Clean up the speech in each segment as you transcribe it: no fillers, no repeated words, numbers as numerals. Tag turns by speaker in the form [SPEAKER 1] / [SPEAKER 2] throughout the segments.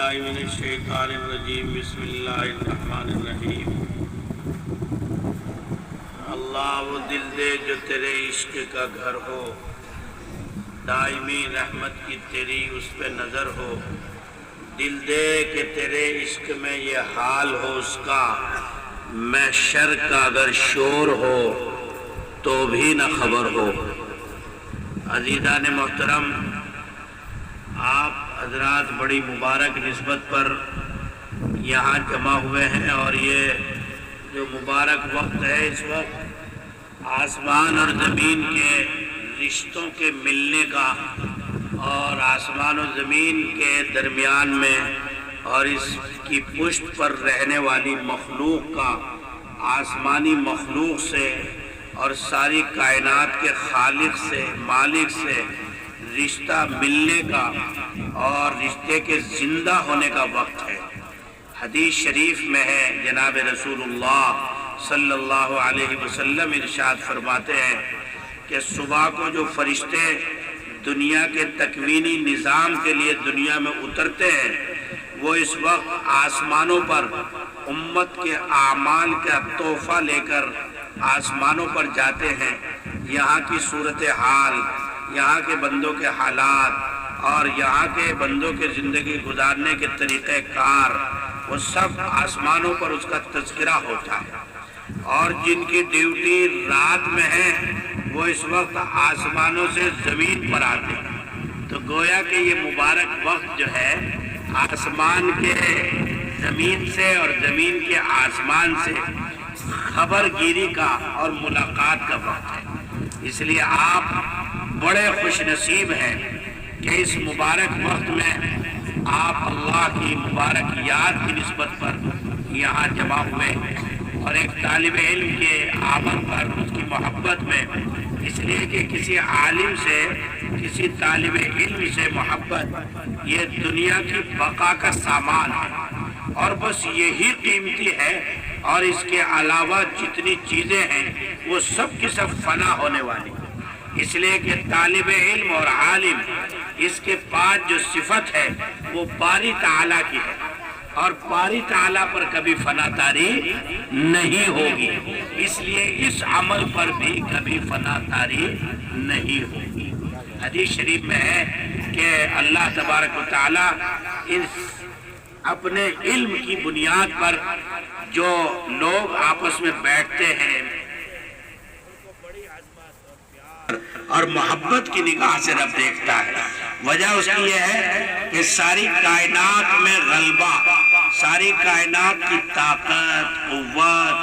[SPEAKER 1] باللہ من الشیطان الرجیم بسم اللہ الرحمن الرحیم۔ اللہ وہ دل دے جو تیرے عشق کا گھر ہو، دائمی رحمت کی تیری اس پہ نظر ہو۔ دل دے کہ تیرے عشق میں یہ حال ہو اس کا، محشر کا اگر شور ہو تو بھی نہ خبر ہو۔ عزیزان محترم، آپ حضرات بڑی مبارک نسبت پر یہاں جمع ہوئے ہیں، اور یہ جو مبارک وقت ہے، اس وقت آسمان اور زمین کے رشتوں کے ملنے کا، اور آسمان و زمین کے درمیان میں اور اس کی پشت پر رہنے والی مخلوق کا آسمانی مخلوق سے اور ساری کائنات کے خالق سے، مالک سے رشتہ ملنے کا اور رشتے کے زندہ ہونے کا وقت ہے۔ حدیث شریف میں ہے، جناب رسول اللہ صلی اللہ علیہ وسلم ارشاد فرماتے ہیں کہ صبح کو جو فرشتے دنیا کے تکوینی نظام کے لیے دنیا میں اترتے ہیں، وہ اس وقت آسمانوں پر امت کے اعمال کا تحفہ لے کر آسمانوں پر جاتے ہیں۔ یہاں کی صورتحال، یہاں کے بندوں کے حالات اور یہاں کے بندوں کے زندگی گزارنے کے طریقہ کار، وہ سب آسمانوں پر اس کا تذکرہ ہوتا ہے۔ اور جن کی ڈیوٹی رات میں ہے، وہ اس وقت آسمانوں سے زمین پر آتے ہیں۔ تو گویا کہ یہ مبارک وقت جو ہے، آسمان کے زمین سے اور زمین کے آسمان سے خبر گیری کا اور ملاقات کا وقت ہے۔ اس لیے آپ بڑے خوش نصیب ہیں کہ اس مبارک وقت میں آپ اللہ کی مبارک یاد کی نسبت پر یہاں جمع ہوئے، اور ایک طالب علم کے آمد پر اس کی محبت میں، اس لیے کہ کسی عالم سے، کسی طالب علم سے محبت یہ دنیا کی بقا کا سامان ہے، اور بس یہی قیمتی ہے، اور اس کے علاوہ جتنی چیزیں ہیں وہ سب کی سب فنا ہونے والی۔ اس لیے کہ طالب علم اور عالم، اس کے پاس جو صفت ہے وہ باری تعالیٰ کی ہے، اور باری تعالیٰ پر کبھی فنا طاری نہیں ہوگی، اس لیے اس عمل پر بھی کبھی فنا طاری نہیں ہوگی۔ حدیث شریف میں ہے کہ اللہ تبارک و تعالیٰ اپنے علم کی بنیاد پر جو لوگ آپس میں بیٹھتے ہیں اور محبت کی نگاہ سے رب دیکھتا ہے۔ وجہ اس کی یہ ہے کہ ساری کائنات میں غلبہ، ساری کائنات کی طاقت، قوت،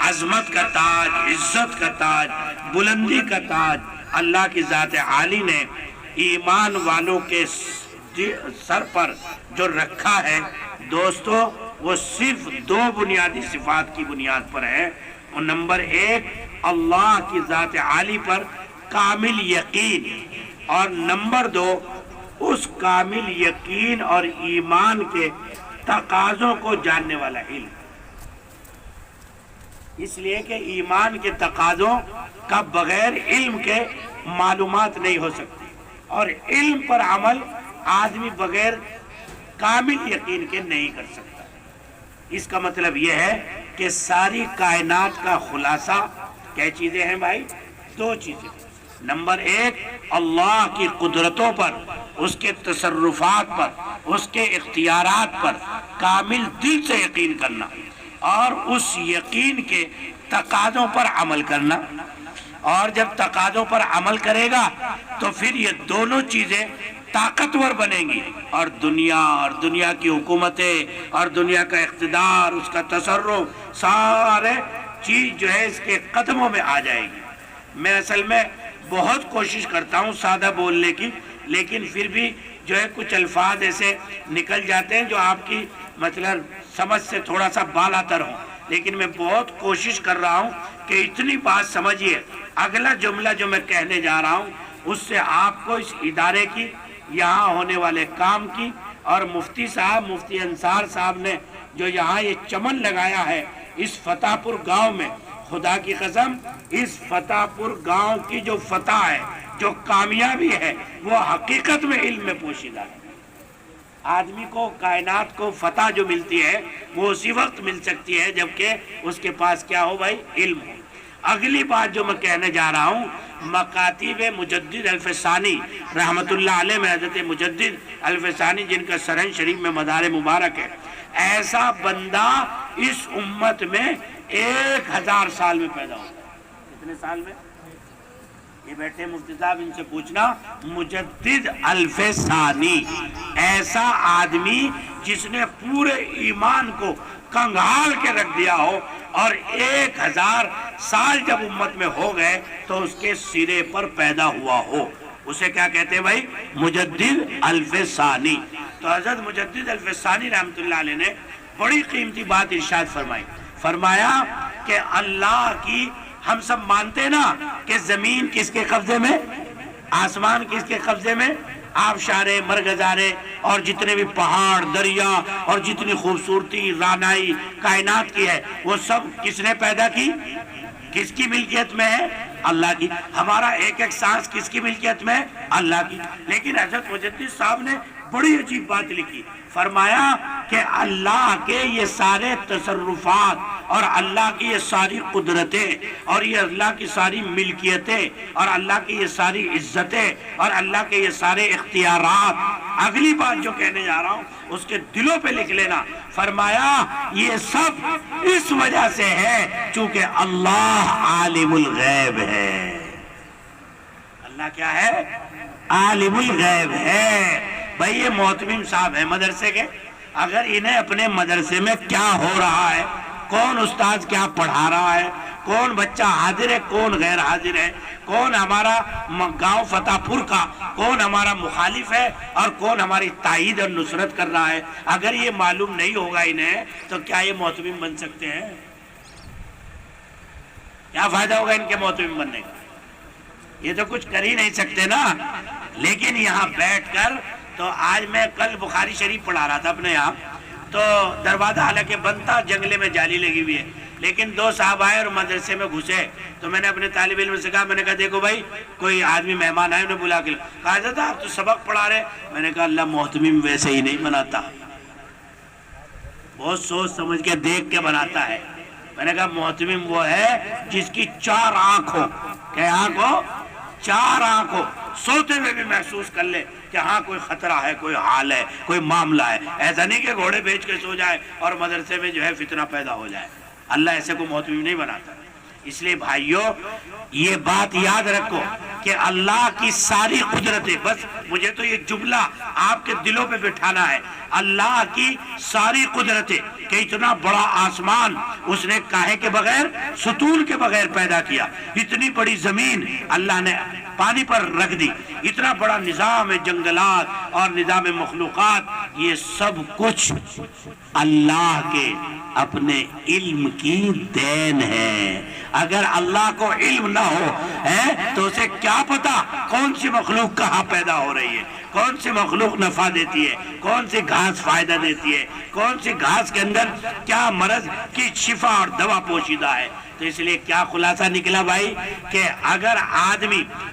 [SPEAKER 1] عظمت کا تاج، عزت کا تاج، بلندی کا تاج اللہ کی ذات عالی نے ایمان والوں کے سر پر جو رکھا ہے، دوستو وہ صرف دو بنیادی صفات کی بنیاد پر ہے۔ اور نمبر ایک، اللہ کی ذات عالی پر کامل یقین، اور نمبر دو، اس کامل یقین اور ایمان کے تقاضوں کو جاننے والا علم۔ اس لیے کہ ایمان کے تقاضوں کا بغیر علم کے معلومات نہیں ہو سکتی، اور علم پر عمل آدمی بغیر کامل یقین کے نہیں کر سکتا۔ اس کا مطلب یہ ہے کہ ساری کائنات کا خلاصہ کیا چیزیں ہیں بھائی؟ دو چیزیں۔ نمبر ایک، اللہ کی قدرتوں پر، اس کے تصرفات پر، اس کے اختیارات پر کامل دل سے یقین کرنا، اور اس یقین کے تقاضوں پر عمل کرنا۔ اور جب تقاضوں پر عمل کرے گا تو پھر یہ دونوں چیزیں طاقتور بنیں گی، اور دنیا کی حکومتیں اور دنیا کا اقتدار، اس کا تصرف، سارے چیز جو ہے اس کے قدموں میں آ جائے گی۔ میں اصل میں بہت کوشش کرتا ہوں سادہ بولنے کی، لیکن پھر بھی جو ہے کچھ الفاظ ایسے نکل جاتے ہیں جو آپ کی مطلب سمجھ سے تھوڑا سا بالا تر ہوں، لیکن میں بہت کوشش کر رہا ہوں کہ اتنی بات سمجھیے، اگلا جملہ جو میں کہنے جا رہا ہوں اس سے آپ کو اس ادارے کی، یہاں ہونے والے کام کی، اور مفتی صاحب، مفتی انصار صاحب نے جو یہاں یہ چمن لگایا ہے اس فتح پور گاؤں میں، خدا کی قسم اس فتح پور گاؤں کی جو فتح ہے، جو کامیابی ہے، وہ حقیقت میں علم میں پوشیدہ ہے۔ آدمی کو کائنات کو فتح جو ملتی ہے وہ اسی وقت مل سکتی ہے جبکہ اس کے پاس کیا ہو بھائی؟ علم ہو۔ اگلی بات جو میں کہنے جا رہا ہوں، مکاتیب مجدد الف ثانی رحمت اللہ علیہ میں، حضرت مجدد الف ثانی جن کا سرہن شریف میں مزار مبارک ہے، ایسا بندہ اس امت میں 1000 سال میں پیدا ہوتا ہے۔ کتنے سال میں؟ یہ بیٹھے مفتی صاحب، ان سے پوچھنا، مجدد الف ثانی، ایسا آدمی جس نے پورے ایمان کو کنگال کے رکھ دیا ہو، اور 1000 سال جب امت میں ہو گئے تو اس کے سرے پر پیدا ہوا ہو، اسے کیا کہتے ہیں بھائی؟ مجدد الف ثانی۔ تو حضرت مجدد الف ثانی رحمت اللہ علیہ نے بڑی قیمتی بات ارشاد فرمائی، فرمایا کہ اللہ کی، ہم سب مانتے نا کہ زمین کس کے قبضے میں، آسمان کس کے قبضے میں، آبشارے، مرغزارے اور جتنے بھی پہاڑ، دریا اور جتنی خوبصورتی رانائی کائنات کی ہے وہ سب کس نے پیدا کی؟ کس کی ملکیت میں ہے؟ اللہ کی۔ ہمارا ایک ایک سانس کس کی ملکیت میں ہے؟ اللہ کی۔ لیکن حضرت مجدد صاحب نے بڑی عجیب بات لکھی، فرمایا کہ اللہ کے یہ سارے تصرفات اور اللہ کی یہ ساری قدرتیں اور یہ اللہ کی ساری ملکیتیں اور اللہ کی یہ ساری عزتیں اور اللہ کے یہ سارے اختیارات، اگلی بات جو کہنے جا رہا ہوں اس کے دلوں پہ لکھ لینا، فرمایا یہ سب اس وجہ سے ہے چونکہ اللہ عالم الغیب ہے۔ اللہ کیا ہے؟ عالم الغیب ہے۔ بھائی یہ محتمم صاحب ہیں مدرسے کے، اگر انہیں اپنے مدرسے میں کیا ہو رہا ہے، کون استاد کیا پڑھا رہا ہے، کون بچہ حاضر ہے کون غیر حاضر ہے، کون ہمارا گاؤں فتح پور کا کون ہمارا مخالف ہے اور کون ہماری تائید اور نصرت کر رہا ہے، اگر یہ معلوم نہیں ہوگا انہیں تو کیا یہ محتمم بن سکتے ہیں؟ کیا فائدہ ہوگا ان کے محتمم بننے کا؟ یہ تو کچھ کر ہی نہیں سکتے نا۔ لیکن یہاں بیٹھ کر، تو آج میں کل بخاری شریف پڑھا رہا تھا اپنے یہاں، تو دروازہ حالانکہ بند تھا، جنگلے میں جالی لگی ہوئی ہے، لیکن 2 صاحب آئے اور مدرسے میں گھسے، تو میں نے اپنے طالب علم سے کہا، میں نے کہا دیکھو بھائی کوئی آدمی مہمان آئے، انہیں بلا کے کہا جاتا آپ تو سبق پڑھا رہے، میں نے کہا اللہ محتمم ویسے ہی نہیں بناتا، بہت سوچ سمجھ کے دیکھ کے بناتا ہے۔ میں نے کہا محتمم وہ ہے جس کی 4 آنکھ ہو، کہ آنکھ ہو، 4 آنکھ ہو، سوتے ہوئے بھی محسوس کر لے کہ ہاں کوئی خطرہ ہے، کوئی حال ہے، کوئی معاملہ ہے، ایسا نہیں کہ گھوڑے بیچ کے سو جائے اور مدرسے میں جو ہے فتنہ پیدا ہو جائے۔ اللہ ایسے کو محتمم نہیں بناتا۔ اس لیے بھائیوں یہ بات یاد رکھو کہ اللہ کی ساری قدرتیں، بس مجھے تو یہ جملہ آپ کے دلوں پہ بٹھانا ہے، اللہ کی ساری قدرتیں، کہ اتنا بڑا آسمان اس نے کاہے کے بغیر، ستون کے بغیر پیدا کیا، اتنی بڑی زمین اللہ نے پانی پر رکھ دی، اتنا بڑا نظام جنگلات اور نظام مخلوقات، یہ سب کچھ اللہ کے اپنے علم کی دین ہے۔ اگر اللہ کو علم نہ ہو تو اسے کیا پتا کون سی مخلوق کہاں پیدا ہو رہی ہے، کون سی مخلوق نفع دیتی ہے، کون سی گھاس فائدہ دیتی ہے، کون سی گھاس کے اندر کیا مرض کی شفا اور دوا پوشیدہ ہے۔ تو اس لیے کیا خلاصہ نکلا بھائی کہ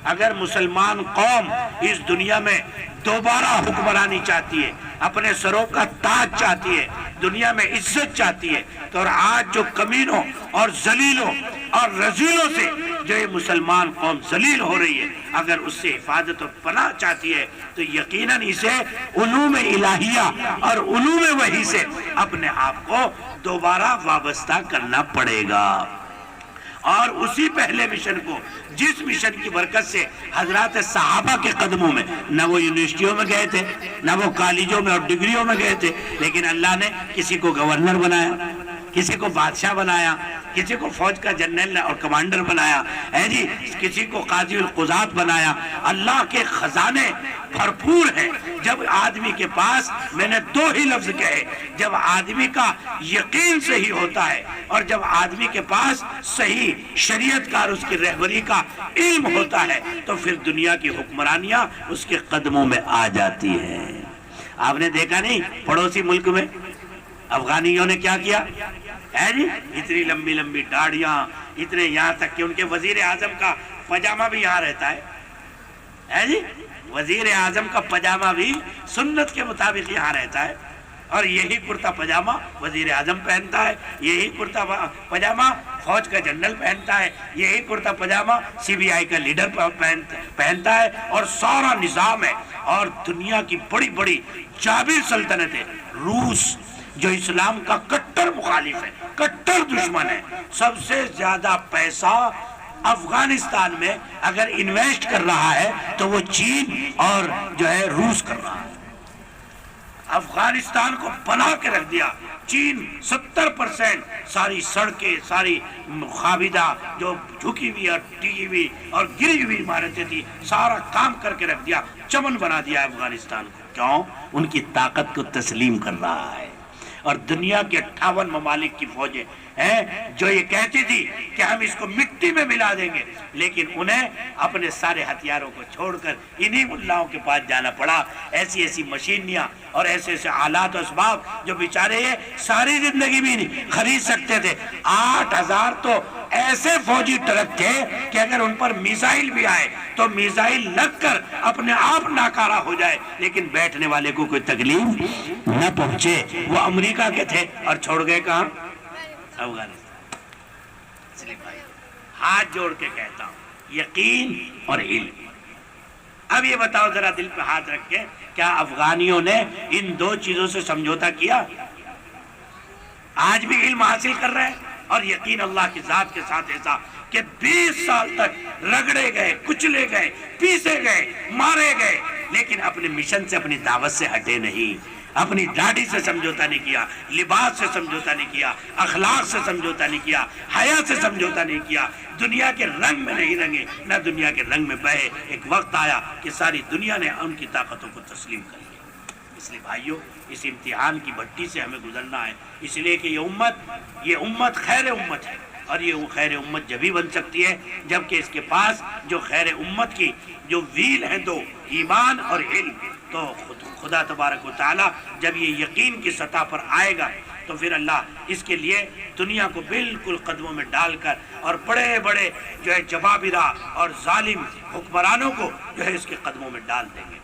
[SPEAKER 1] اگر مسلمان قوم اس دنیا میں دوبارہ حکمرانی چاہتی ہے، اپنے سروں کا تاج چاہتی ہے، دنیا میں عزت چاہتی ہے، تو اور آج جو کمینوں اور ذلیلوں اور رذیلوں سے جو یہ مسلمان قوم ذلیل ہو رہی ہے، اگر اس سے حفاظت اور پناہ چاہتی ہے تو یقیناً اسے علوم الہیہ اور علوم وحی سے اپنے آپ کو دوبارہ وابستہ کرنا پڑے گا۔ اور اسی پہلے مشن کو، جس مشن کی برکت سے حضرات صحابہ کے قدموں میں، نہ وہ یونیورسٹیوں میں گئے تھے، نہ وہ کالجوں میں اور ڈگریوں میں گئے تھے، لیکن اللہ نے کسی کو گورنر بنایا، کسی کو بادشاہ بنایا، کسی کو فوج کا جنرل اور کمانڈر بنایا، کسی کو قاضی القضات بنایا۔ اللہ کے خزانے بھرپور ہیں۔ جب آدمی کے پاس، میں نے 2 ہی لفظ کہے، جب آدمی کا یقین صحیح ہوتا ہے اور جب آدمی کے پاس صحیح شریعت کا اور اس کی رہبری کا علم ہوتا ہے تو پھر دنیا کی حکمرانیاں اس کے قدموں میں آ جاتی ہیں۔ آپ نے دیکھا نہیں پڑوسی ملک میں افغانیوں نے کیا کیا ہے جی؟ اتنی لمبی لمبی داڑیاں، اتنے یہاں تک کہ ان کے وزیر اعظم کا پاجامہ بھی یہاں رہتا ہے، ہے جی، وزیر اعظم کا پاجامہ بھی سنت کے مطابق یہاں رہتا ہے، اور یہی کرتا پاجامہ وزیر اعظم پہنتا ہے، یہی کرتا پاجامہ فوج کا جنرل پہنتا ہے، یہی کرتا پاجامہ سی بی آئی کا لیڈر پہنتا ہے، اور سارا نظام ہے۔ اور دنیا کی بڑی بڑی جابر سلطنتیں، روس جو اسلام کا کٹر مخالف ہے، کٹر دشمن ہے، سب سے زیادہ پیسہ افغانستان میں اگر انویسٹ کر رہا ہے تو وہ چین اور جو ہے روس کر رہا ہے۔ افغانستان کو بنا کے رکھ دیا چین، 70% ساری سڑکیں، ساری خابیدہ جو جھکی ہوئی اور ٹیگی ہوئی اور گری ہوئی عمارتیں تھی، سارا کام کر کے رکھ دیا، چمن بنا دیا افغانستان کو۔ کیوں؟ ان کی طاقت کو تسلیم کر رہا ہے۔ اور دنیا کے 58 ممالک کی فوجیں ہیں جو یہ کہتی تھی کہ ہم اس کو مٹی میں ملا دیں گے، لیکن انہیں اپنے سارے ہتھیاروں کو چھوڑ کر انہی ملاؤں کے پاس جانا پڑا۔ ایسی ایسی مشینیاں اور ایسے ایسے آلات و اسباب جو بیچارے یہ ساری زندگی بھی نہیں خرید سکتے تھے۔ 8000 تو ایسے فوجی ٹرک تھے کہ اگر ان پر میزائل بھی آئے تو میزائل لگ کر اپنے آپ ناکارہ ہو جائے، لیکن بیٹھنے والے کو کوئی تکلیف نہ پہنچے۔ وہ امریکہ کے تھے اور چھوڑ گئے کہاں؟ افغانستان۔ اس لیے بھائی ہاتھ جوڑ کے کہتا ہوں، یقین اور علم۔ اب یہ بتاؤ ذرا دل پہ ہاتھ رکھ کے، کیا افغانیوں نے ان دو چیزوں سے سمجھوتا کیا؟ آج بھی علم حاصل کر رہے ہیں اور یقین اللہ کی ذات کے ساتھ ایسا کہ 20 سال تک رگڑے گئے، کچلے گئے، پیسے گئے، مارے گئے، لیکن اپنے مشن سے، اپنی دعوت سے ہٹے نہیں۔ اپنی داڑھی سے سمجھوتا نہیں کیا، لباس سے سمجھوتا نہیں کیا، اخلاق سے سمجھوتا نہیں کیا، حیا سے سمجھوتا نہیں کیا، دنیا کے رنگ میں نہیں رنگے، نہ دنیا کے رنگ میں بہے۔ ایک وقت آیا کہ ساری دنیا نے ان کی طاقتوں کو تسلیم کر لیا۔ اس لیے بھائیوں، اس امتحان کی بھٹی سے ہمیں گزرنا ہے، اس لیے کہ یہ امت خیر امت ہے، اور یہ خیر امت جبھی بن سکتی ہے جبکہ اس کے پاس جو خیر امت کی جو ویل ہیں دو، ایمان اور علم، تو خدا تبارک و تعالی جب یہ یقین کی سطح پر آئے گا تو پھر اللہ اس کے لیے دنیا کو بالکل قدموں میں ڈال کر اور بڑے بڑے جو ہے جبابرہ اور ظالم حکمرانوں کو جو ہے اس کے قدموں میں ڈال دیں گے۔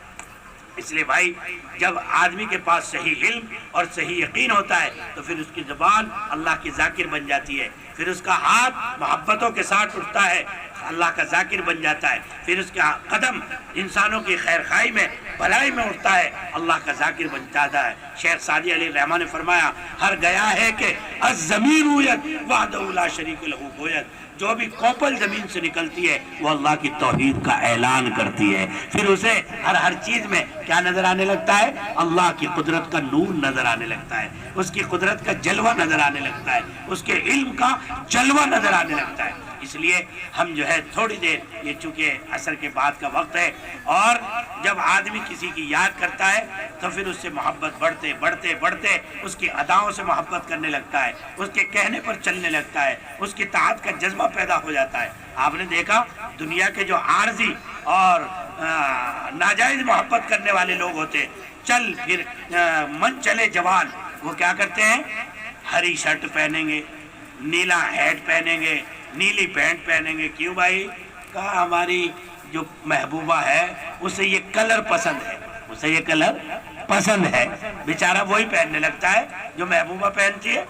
[SPEAKER 1] اس لیے بھائی، جب آدمی کے پاس صحیح علم اور صحیح یقین ہوتا ہے تو پھر اس کی زبان اللہ کی ذاکر بن جاتی ہے، پھر اس کا ہاتھ محبتوں کے ساتھ اٹھتا ہے، اللہ کا ذاکر بن جاتا ہے، پھر اس کا قدم انسانوں کی خیر خواہی میں، بھلائی میں اٹھتا ہے، اللہ کا ذاکر بن جاتا ہے۔ شیخ سعدی علیہ الرحمٰن نے فرمایا، ہر گیا ہے کہ الزمین ہویت وحدہ لا شریک لہ گوید، جو بھی کوپل زمین سے نکلتی ہے وہ اللہ کی توحید کا اعلان کرتی ہے، پھر اسے ہر چیز میں کیا نظر آنے لگتا ہے؟ اللہ کی قدرت کا نور نظر آنے لگتا ہے، اس کی قدرت کا جلوہ نظر آنے لگتا ہے، اس کے علم کا جلوہ نظر آنے لگتا ہے۔ اس لیے ہم جو ہے تھوڑی دیر، یہ چونکہ عصر کے بعد کا وقت ہے، اور جب آدمی کسی کی یاد کرتا ہے تو پھر اس سے محبت بڑھتے بڑھتے بڑھتے اس کی اداؤں سے محبت کرنے لگتا ہے، اس کے کہنے پر چلنے لگتا ہے، اس کی طاعت کا جذبہ پیدا ہو جاتا ہے۔ آپ نے دیکھا دنیا کے جو عارضی اور ناجائز محبت کرنے والے لوگ ہوتے، چل پھر من چلے جوان، وہ کیا کرتے ہیں؟ ہری شرٹ پہنیں گے، نیلا ہیٹ پہنیں گے، نیلی پینٹ پہنیں گے۔ کیوں بھائی؟ کہا ہماری جو محبوبہ ہے اسے یہ کلر پسند ہے، اسے یہ کلر پسند ہے، بیچارہ وہی پہننے لگتا ہے جو محبوبہ پہنتی ہے۔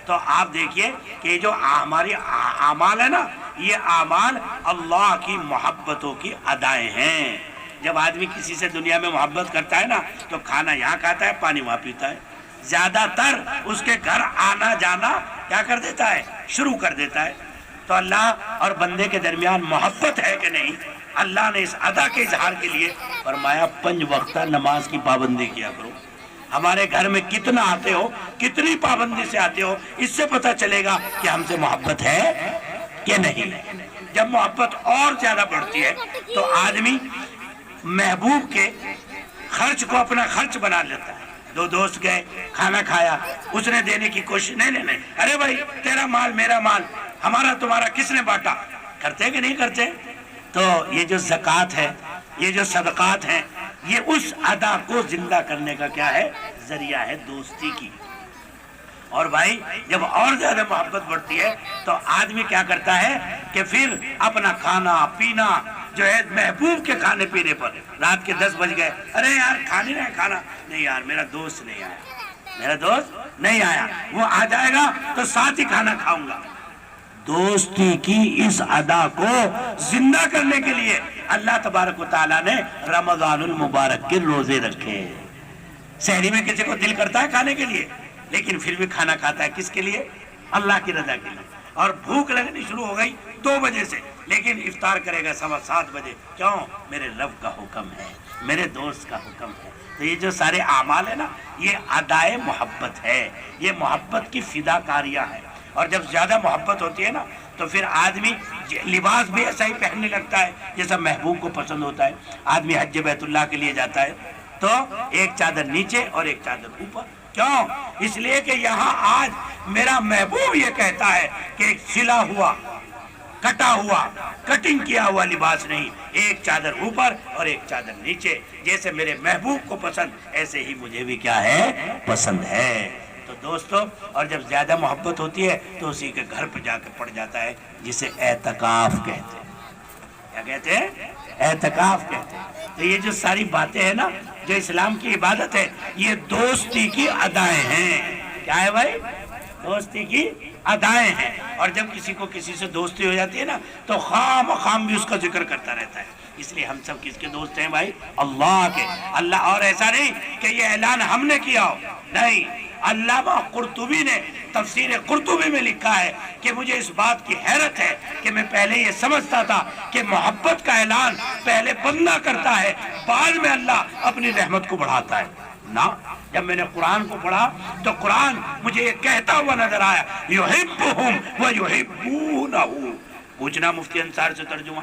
[SPEAKER 1] تو آپ دیکھیے کہ جو ہماری اعمال ہے نا، یہ اعمال اللہ کی محبتوں کی ادائیں ہیں۔ جب آدمی کسی سے دنیا میں محبت کرتا ہے نا تو کھانا یہاں کھاتا ہے، پانی وہاں پیتا ہے، زیادہ تر اس کے گھر آنا جانا کیا کر دیتا ہے؟ شروع کر دیتا ہے۔ تو اللہ اور بندے کے درمیان محبت ہے کہ نہیں؟ اللہ نے اس ادا کے اظہار کے لیے فرمایا 5 وقتہ نماز کی پابندی کیا کرو۔ ہمارے گھر میں کتنا آتے ہو، کتنی پابندی سے آتے ہو، اس سے پتہ چلے گا کہ ہم سے محبت ہے کہ نہیں۔ جب محبت اور زیادہ بڑھتی ہے تو آدمی محبوب کے خرچ کو اپنا خرچ بنا لیتا ہے۔ 2 دوست گئے، کھانا کھایا، اس نے دینے کی کوشش نہیں، ارے بھائی تیرا مال میرا مال، ہمارا تمہارا کس نے بانٹا؟ کرتے کہ نہیں کرتے؟ تو یہ جو زکوٰۃ ہے، یہ جو صدقات ہیں، یہ اس ادا کو زندہ کرنے کا کیا ہے؟ ذریعہ ہے دوستی کی۔ اور بھائی جب اور زیادہ محبت بڑھتی ہے تو آدمی کیا کرتا ہے کہ پھر اپنا کھانا پینا جو ہے محبوب کے کھانے پینے پر رات کے 10 بج گئے، ارے یار کھانے نہیں کھانا، نہیں یار میرا دوست نہیں آیا، میرا دوست نہیں آیا، وہ آ جائے گا تو ساتھ ہی کھانا کھاؤں گا۔ دوستی کی اس ادا کو زندہ کرنے کے لیے اللہ تبارک و تعالیٰ نے رمضان المبارک کے روزے رکھے۔ سحری میں کسی کو دل کرتا ہے کھانے کے لیے، لیکن پھر بھی کھانا کھاتا ہے کس کے لیے؟ اللہ کی رضا کے لیے۔ اور بھوک لگنی شروع ہو گئی 2 بجے سے، لیکن افطار کرے گا 7:15 بجے، کیوں؟ میرے رب کا حکم ہے، میرے دوست کا حکم ہے۔ تو یہ جو سارے اعمال ہیں نا، یہ ادائے محبت ہے، یہ محبت کی فداکاریاں ہیں۔ اور جب زیادہ محبت ہوتی ہے نا تو پھر آدمی لباس بھی ایسا ہی پہننے لگتا ہے جیسا محبوب کو پسند ہوتا ہے۔ آدمی حج بیت اللہ کے لیے جاتا ہے تو ایک چادر نیچے اور ایک چادر اوپر، کیوں؟ اس لیے کہ یہاں آج میرا محبوب یہ کہتا ہے کہ ایک سلا ہوا، کٹا ہوا، کٹنگ کیا ہوا لباس نہیں، ایک چادر اوپر اور ایک چادر نیچے، جیسے میرے محبوب کو پسند ایسے ہی مجھے بھی کیا ہے؟ پسند ہے۔ تو دوستو، اور جب زیادہ محبت ہوتی ہے تو اسی کے گھر پہ جا کے پڑ جاتا ہے، جسے اعتکاف کہتے ہیں۔ کیا کہتے ہیں؟ اعتکاف کہتے ہیں۔ تو یہ جو ساری باتیں ہیں نا، جو اسلام کی عبادت ہے، یہ دوستی کی ادائیں ہیں۔ کیا ہے بھائی؟ دوستی کی ادائیں ہیں۔ اور جب کسی کو کسی سے دوستی ہو جاتی ہے نا تو خام بھی اس کا ذکر کرتا رہتا ہے۔ اس لیے ہم سب کس کے دوست ہیں بھائی؟ اللہ کے۔ اللہ، اور ایسا نہیں کہ یہ اعلان ہم نے کیا ہو، نہیں، علامہ قرطبی نے تفسیر قرطبی میں لکھا ہے کہ مجھے اس بات کی حیرت ہے کہ میں پہلے یہ سمجھتا تھا کہ محبت کا اعلان پہلے بندہ کرتا ہے، بعد میں اللہ اپنی رحمت کو بڑھاتا ہے۔ نا، جب میں نے قرآن کو پڑھا تو قرآن مجھے یہ کہتا ہوا نظر آیا، یحبہم ویحبونہ۔ پوچھنا مفتی انصار سے ترجمہ،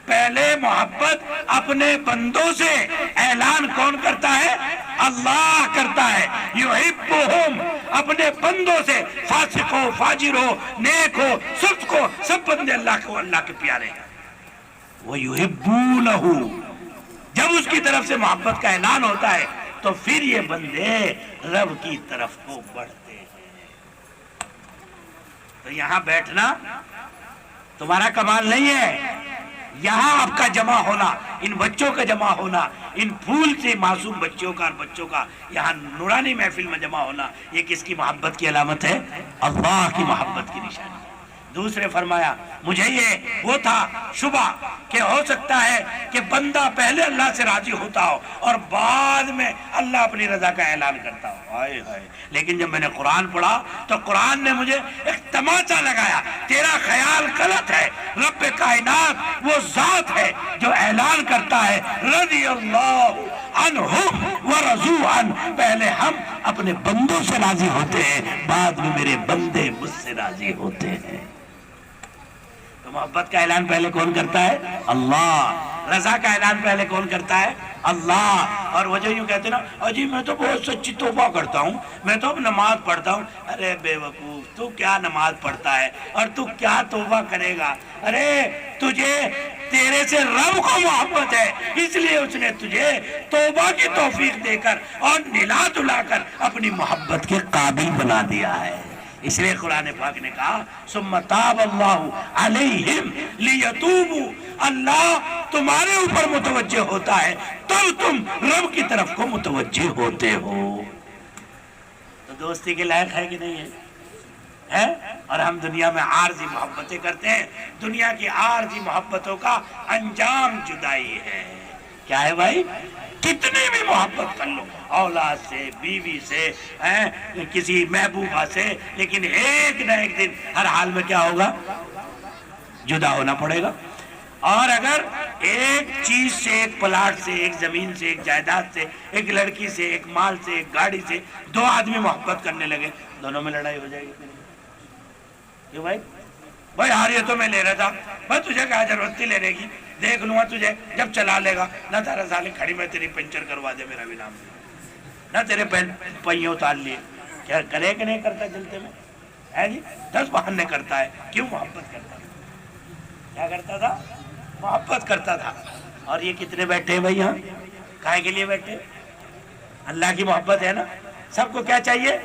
[SPEAKER 1] پہلے محبت اپنے بندوں سے اعلان کون کرتا ہے؟ اللہ کرتا ہے۔ یحبہم، اپنے بندوں سے، فاسق ہو، فاجر ہو، نیک ہو، سست ہو، سب بندے اللہ کو، اللہ کے پیارے ہیں۔ وَيُحِبُّونَهُ، جب اس کی طرف سے محبت کا اعلان ہوتا ہے تو پھر یہ بندے رب کی طرف کو بڑھتے ہیں۔ تو یہاں بیٹھنا تمہارا کمال نہیں ہے، یہاں آپ کا جمع ہونا، ان بچوں کا جمع ہونا، ان پھول سے معصوم بچوں کا اور بچوں کا یہاں نورانی محفل میں جمع ہونا، یہ کس کی محبت کی علامت ہے؟ اللہ کی محبت کی نشانی۔ دوسرے فرمایا، مجھے یہ وہ تھا شبہ کہ ہو سکتا ہے کہ بندہ پہلے اللہ سے راضی ہوتا ہو اور بعد میں اللہ اپنی رضا کا اعلان کرتا ہو۔ ہائے ہائے، لیکن جب میں نے قرآن پڑھا تو قرآن نے مجھے ایک تماچا لگایا، تیرا خیال غلط ہے، رب کائنات وہ ذات ہے جو اعلان کرتا ہے رضی اللہ عنہم ورضوا عنہ، پہلے ہم اپنے بندوں سے راضی ہوتے ہیں، بعد میں میرے بندے مجھ سے راضی ہوتے ہیں۔ تو محبت کا اعلان پہلے کون کرتا ہے؟ اللہ۔ رضا کا اعلان پہلے کون کرتا ہے؟ اللہ۔ اور وہ جو یوں کہتے ہیں نا، اجی میں تو بہت سچی توبہ کرتا ہوں، میں تو اب نماز پڑھتا ہوں۔ ارے بے وقوف، تو کیا نماز پڑھتا ہے اور تو کیا توبہ کرے گا؟ ارے تجھے تیرے سے رب کو محبت ہے، اس لیے اس نے تجھے توبہ کی توفیق دے کر اور نلا دلا کر اپنی محبت کے قابل بنا دیا ہے۔ اس لیے قرآن پاک نے کہا ثم تاب اللہ علیہم لیتوبوا، اللہ تمہارے اوپر متوجہ ہوتا ہے تب تم رب کی طرف کو متوجہ ہوتے ہو۔ تو دوستی کے لائق ہے کہ نہیں ہے؟ اور ہم دنیا میں عارضی محبتیں کرتے ہیں، دنیا کی عارضی محبتوں کا انجام جدائی ہے۔ کیا ہے بھائی؟ کتنی بھی محبت کر لو، اولاد سے، بیوی سے، کسی محبوبہ سے، لیکن ایک نہ ایک دن ہر حال میں کیا ہوگا؟ جدا ہونا پڑے گا۔ اور اگر ایک چیز سے، ایک پلاٹ سے، ایک زمین سے، ایک جائیداد سے، ایک لڑکی سے، ایک مال سے، ایک گاڑی سے 2 آدمی محبت کرنے لگے، دونوں میں لڑائی ہو جائے گی۔ کیوں بھائی؟ بھائی ہاں یہ تو میں لے رہا تھا، بھائی تجھے کیا ضرورت تھی لینے کی، دیکھ لوں گا تجھے جب چلا لے گا، نہ تیرا سالے کھڑی میں تیری پنچر کروا دے، میرا بھی نام نہ تیرے پہیوں اتار لیے۔ کیا کرے کہ نہیں کرتا جلتے میں؟ ہے جی 10 بہانے کرتا ہے، کیوں؟ محبت کرتا تھا۔ کیا کرتا تھا؟ محبت کرتا تھا۔ اور یہ کتنے بیٹھے ہیں بھائی یہاں؟ کائے کے لیے بیٹھے؟ اللہ کی محبت ہے نا۔ سب کو کیا چاہیے؟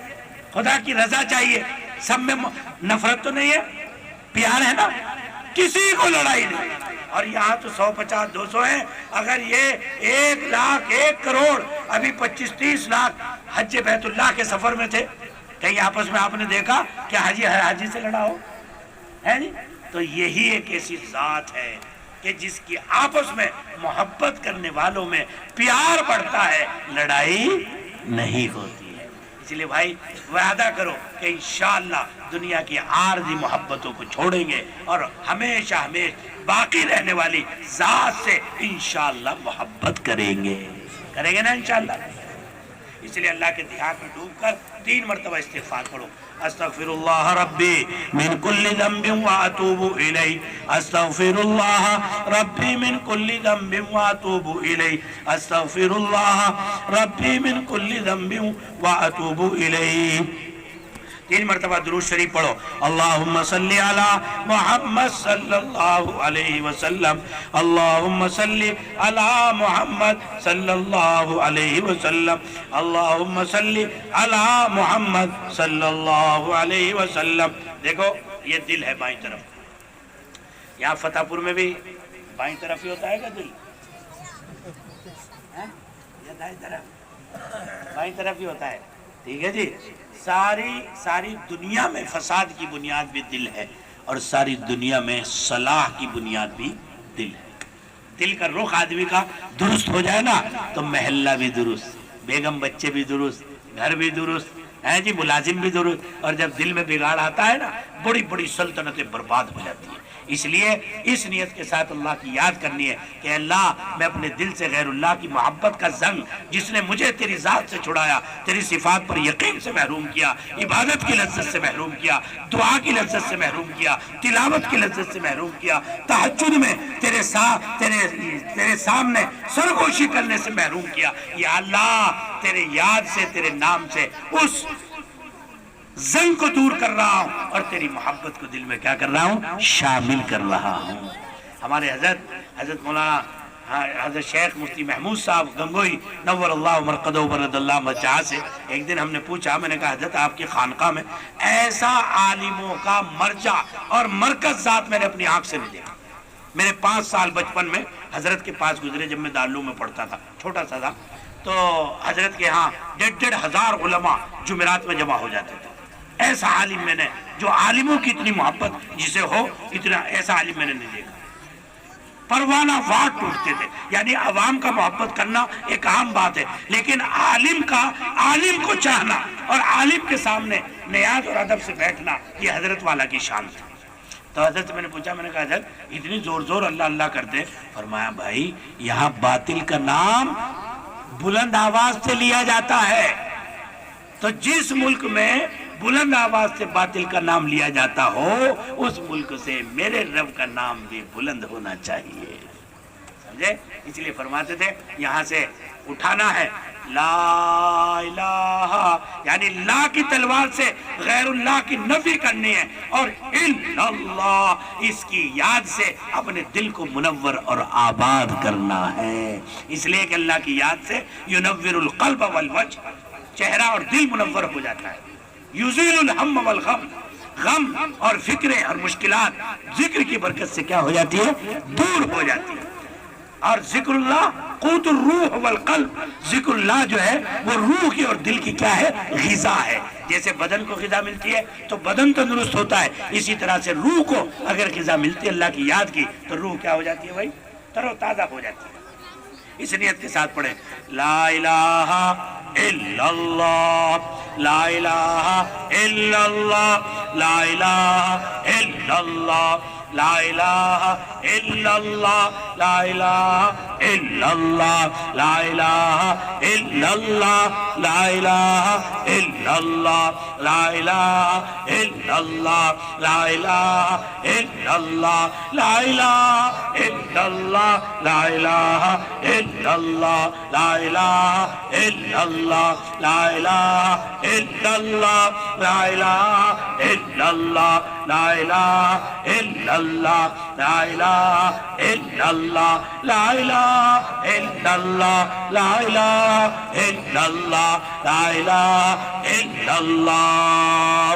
[SPEAKER 1] خدا کی رضا چاہیے۔ سب میں نفرت تو نہیں ہے، پیار ہے نا۔ کسی کو لڑائی نہیں. اور یہاں تو 150 200 ہیں. اگر یہ 1 لاکھ 1 کروڑ ابھی 25-30 لاکھ حج بیت اللہ کے سفر میں تھے, کہیں آپس میں آپ نے دیکھا کہ حاجی ہر حاجی سے لڑا ہو ہے جی؟ تو یہی ایک ایسی ذات ہے کہ جس کی آپس میں محبت کرنے والوں میں پیار بڑھتا ہے, لڑائی نہیں ہوتی ہے. اس لیے بھائی وعدہ کرو کہ انشاءاللہ دنیا کی عارضی محبتوں کو چھوڑیں گے اور ہمیشہ ہمیشہ باقی رہنے والی ذات سے انشاءاللہ محبت کریں گے نا انشاءاللہ. اس لیے اللہ کے دھیان میں ڈوب کر 3 مرتبہ استغفار پڑھو. استغفر اللہ ربی من کل ذنب واتوب الیہ, استغفر اللہ ربی من کل ذنب واتوب الیہ, استغفر اللہ ربی من کل ذنب واتوب الیہ. 3 مرتبہ درود شریف پڑھو. اللہم صلی علی محمد صلی اللہ علیہ وسلم, اللہم صلی علی محمد صلی اللہ علیہ وسلم, اللہم صلی علی محمد صلی اللہ علیہ وسلم. دیکھو یہ دل ہے بائیں طرف. یہاں فتح پور میں بھی بائیں طرف ہی ہوتا ہے گا دل, یہ دائیں طرف بائیں طرف ہی ہوتا ہے. ٹھیک ہے جی. ساری دنیا میں فساد کی بنیاد بھی دل ہے اور ساری دنیا میں صلاح کی بنیاد بھی دل ہے. دل کا رخ آدمی کا درست ہو جائے نا تو محلہ بھی درست, بیگم بچے بھی درست, گھر بھی درست ہے جی, ملازم بھی درست. اور جب دل میں بگاڑ آتا ہے نا بڑی بڑی سلطنتیں برباد ہو جاتی ہیں. اس لیے اس نیت کے ساتھ اللہ کی یاد کرنی ہے کہ اللہ میں اپنے دل سے غیر اللہ کی محبت کا زنگ جس نے مجھے تیری ذات سے چھڑایا, تیری صفات پر یقین سے محروم کیا, عبادت کی لذت سے محروم کیا, دعا کی لذت سے محروم کیا, تلاوت کی لذت سے محروم کیا, تہجد میں تیرے سامنے سرگوشی کرنے سے محروم کیا. یا اللہ تیرے یاد سے, تیرے نام سے اس زنگ کو دور کر رہا ہوں اور تیری محبت کو دل میں کیا کر رہا ہوں, شامل کر رہا ہوں. ہمارے حضرت مولانا حضرت شیخ مفتی محمود صاحب گنگوئی نور اللہ مرقدہ برد اللہ مجاہ سے ایک دن ہم نے پوچھا, میں نے کہا حضرت آپ کی خانقاہ میں ایسا عالموں کا مرجع اور مرکز ذات میں نے اپنی آنکھ سے نہیں دیکھا. میرے 5 سال بچپن میں حضرت کے پاس گزرے جب میں دارالعلوم میں پڑھتا تھا, چھوٹا سا تھا, تو حضرت کے ہاں 1,500 علماء جمعرات میں جمع ہو جاتے تھے. ایسا عالم میں نے, جو عالموں کی اتنی محبت جسے ہو اتنا ایسا عالم میں نے نہیں دیکھا. پروانہ واٹ ٹوٹتے تھے. یعنی عوام کا محبت کرنا ایک عام بات ہے, لیکن عالم کو چاہنا اور عالم کے سامنے نیاز اور ادب سے بیٹھنا یہ حضرت والا کی شان تھی. تو حضرت سے میں نے پوچھا, میں نے کہا حضرت اتنی زور اللہ اللہ کرتے. فرمایا بھائی یہاں باطل کا نام بلند آواز سے لیا جاتا ہے, تو جس ملک میں بلند آواز سے باطل کا نام لیا جاتا ہو اس ملک سے میرے رب کا نام بھی بلند ہونا چاہیے. سمجھے؟ اس لیے فرماتے تھے یہاں سے اٹھانا ہے لا الہ, یعنی لا کی تلوار سے غیر اللہ کی نفی کرنی ہے, اور الا اللہ اس کی یاد سے اپنے دل کو منور اور آباد کرنا ہے. اس لیے کہ اللہ کی یاد سے ینور القلب والوجہ, چہرہ اور دل منور ہو جاتا ہے. یزیل الہم والغم, غم اور فکریں اور مشکلات ذکر کی برکت سے کیا ہو جاتی ہے, دور ہو جاتی ہے. اور ذکر اللہ قوت الروح والقلب, ذکر اللہ جو ہے وہ روح کی اور دل کی کیا ہے, غذا ہے. جیسے بدن کو غذا ملتی ہے تو بدن تندرست ہوتا ہے, اسی طرح سے روح کو اگر غذا ملتی ہے اللہ کی یاد کی تو روح کیا ہو جاتی ہے بھائی, تر و تازہ ہو جاتی ہے. اس نیت کے ساتھ پڑھیں لا الہ الا اللہ, لا الہ الا اللہ, لا الہ الا اللہ, لا الہ الا اللہ, لا الہ الا اللہ, لا الہ الا اللہ, لا الہ الا اللہ, لا الہ الا اللہ, لا الہ الا اللہ, لا الہ الا اللہ, لا الہ الا اللہ, لا الہ الا اللہ, لا الہ الا اللہ, لا الہ الا اللہ, لا الہ الا اللہ, لا الہ الا اللہ, لا الہ الا اللہ, لا الہ الا اللہ, لا الہ الا اللہ.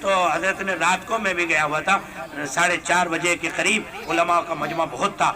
[SPEAKER 1] تو حضرت نے رات کو، میں بھی گیا ہوا تھا، 4:30 بجے کے قریب علماء کا مجمع بہت تھا،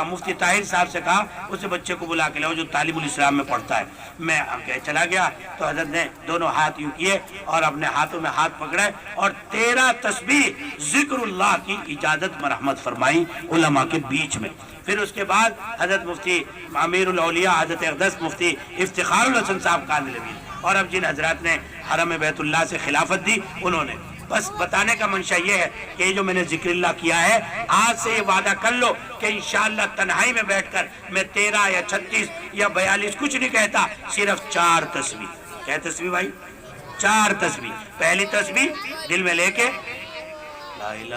[SPEAKER 1] مفتی طاہر صاحب سے کہا اسے بچے کو بلا کے لاؤ جو تعلیم الاسلام میں پڑھتا ہے۔ میں چلا گیا تو حضرت نے دونوں ہاتھ یوں کیے اور اپنے ہاتھوں میں ہاتھ پکڑے اور 13 تسبیح ذکر اللہ کی اجازت مرحمت فرمائی علماء کے بیچ میں۔ پھر اس کے بعد حضرت مفتی امیر الاولیاء حضرت اقدس مفتی افتخار الحسن صاحب کاندھلوی اور اب جن حضرات نے حرم بیت اللہ سے خلافت دی، انہوں نے بس بتانے کا منشا یہ ہے کہ یہ جو میں نے ذکر اللہ کیا ہے، آج سے یہ وعدہ کر لو کہ انشاءاللہ تنہائی میں بیٹھ کر میں 13 یا 36 یا 42 کچھ نہیں کہتا، صرف 4 تسبیح۔ کیا تسبیح بھائی؟ 4 تسبیح۔ پہلی تسبیح دل میں لے کے لا الہ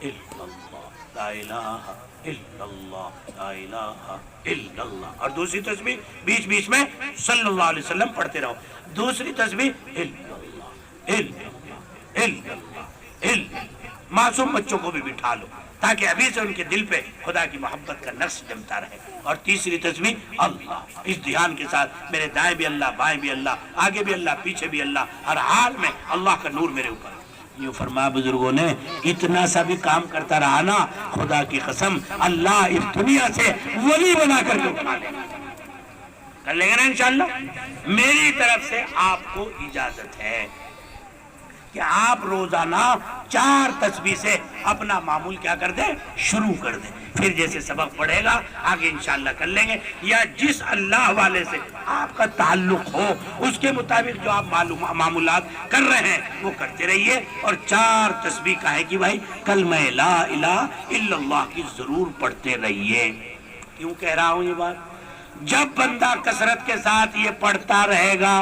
[SPEAKER 1] الا اللہ، لا الہ الا اللہ، لا الہ الا اللہ، اور دوسری تسبیح بیچ بیچ میں صلی اللہ علیہ وسلم پڑھتے رہو۔ دوسری تسبیح الا اللہ، الا معصوم بچوں کو بھی بٹھا لو تاکہ ابھی سے ان کے دل پہ خدا کی محبت کا نقش جمتا رہے۔ اور تیسری تسبیح اللہ، اس دھیان کے ساتھ میرے دائیں بھی اللہ، بائیں بھی اللہ، آگے بھی اللہ، پیچھے بھی اللہ، ہر حال میں اللہ کا نور میرے اوپر۔ یوں فرمایا بزرگوں نے، اتنا سا بھی کام کرتا رہا نا، خدا کی قسم اللہ اس دنیا سے ولی بنا کر کے اٹھا لے گا۔ کر لیں گے نا انشاءاللہ؟ میری طرف سے آپ کو اجازت ہے کہ آپ روزانہ 4 تسبیح سے اپنا معمول کیا کر دیں؟ شروع کر دیں۔ پھر جیسے سبق پڑھے گا آگے انشاءاللہ کر لیں گے، یا جس اللہ والے سے آپ کا تعلق ہو اس کے مطابق جو آپ معمولات کر رہے ہیں وہ کرتے رہیے۔ اور 4 تسبیح کا ہے کہ بھائی کلمہ لا الہ الا اللہ کی ضرور پڑھتے رہیے۔ کیوں کہہ رہا ہوں یہ بات؟ جب بندہ کثرت کے ساتھ یہ پڑھتا رہے گا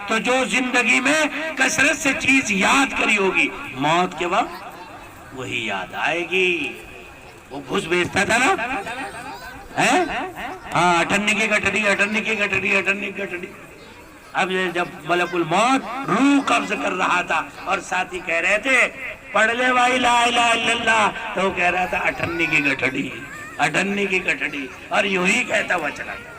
[SPEAKER 1] تو جو زندگی میں کثرت سے چیز یاد کری ہوگی، موت کے وقت وہی یاد آئے گی۔ وہ گھس بیچتا تھا نا، ہاں، اٹھنی کی گٹھڑی، اٹھنی کی گٹھڑی، اٹھنی کی گٹھڑی۔ اب جب ملک الموت روح قبض کر رہا تھا اور ساتھی کہہ رہے تھے پڑھ لے بھائی لا الہ الا اللہ، تو وہ کہہ رہا تھا اٹھنی کی گٹھڑی، اٹھنی کی گٹھڑی، اور یوں ہی کہتا ہوا چلا گیا۔